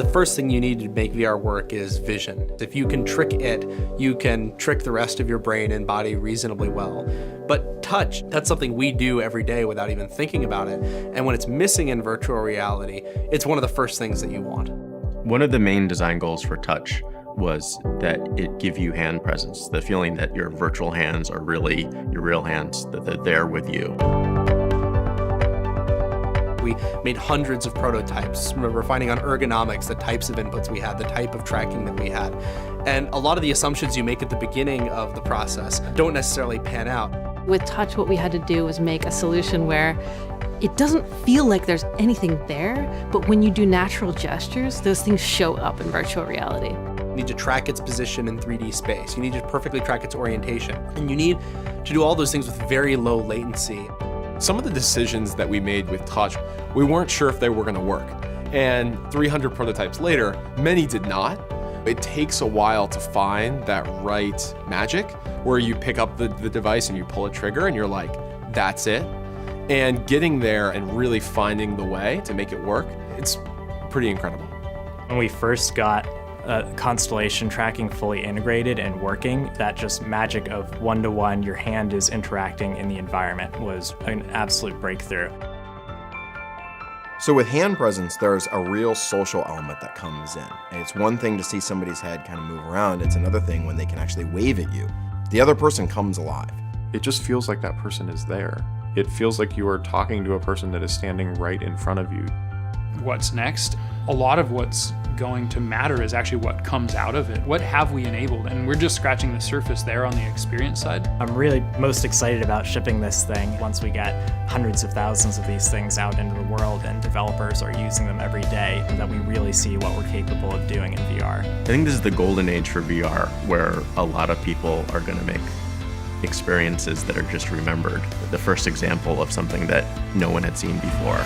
first thing you need to make VR work is vision. If you can trick it, you can trick the rest of your brain and body reasonably well. But touch, that's something we do every day without even thinking about it. And when it's missing in virtual reality, it's one of the first things that you want. One of the main design goals for touch was that it give you hand presence, the feeling that your virtual hands are really your real hands, that they're there with you. We made hundreds of prototypes, refining on ergonomics, the types of inputs we had, the type of tracking that we had. And a lot of the assumptions you make at the beginning of the process don't necessarily pan out. With touch, what we had to do was make a solution where it doesn't feel like there's anything there, but when you do natural gestures, those things show up in virtual reality. You need to track its position in 3D space. You need to perfectly track its orientation. And you need to do all those things with very low latency. Some of the decisions that we made with touch, we weren't sure if they were going to work. And 300 prototypes later, many did not. It takes a while to find that right magic where you pick up the device and you pull a trigger and you're like, that's it. And getting there and really finding the way to make it work, it's pretty incredible. When we first got constellation tracking fully integrated and working, that just magic of one-to-one, your hand is interacting in the environment was an absolute breakthrough. So with hand presence, there's a real social element that comes in. And it's one thing to see somebody's head kind of move around. It's another thing when they can actually wave at you. The other person comes alive. It just feels like that person is there. It feels like you are talking to a person that is standing right in front of you. What's next? A lot of what's going to matter is actually what comes out of it. What have we enabled? And we're just scratching the surface there on the experience side. I'm really most excited about shipping this thing once we get hundreds of thousands of these things out into the world and developers are using them every day, and that we really see what we're capable of doing in VR. I think this is the golden age for VR, where a lot of people are going to make experiences that are just remembered. The first example of something that no one had seen before.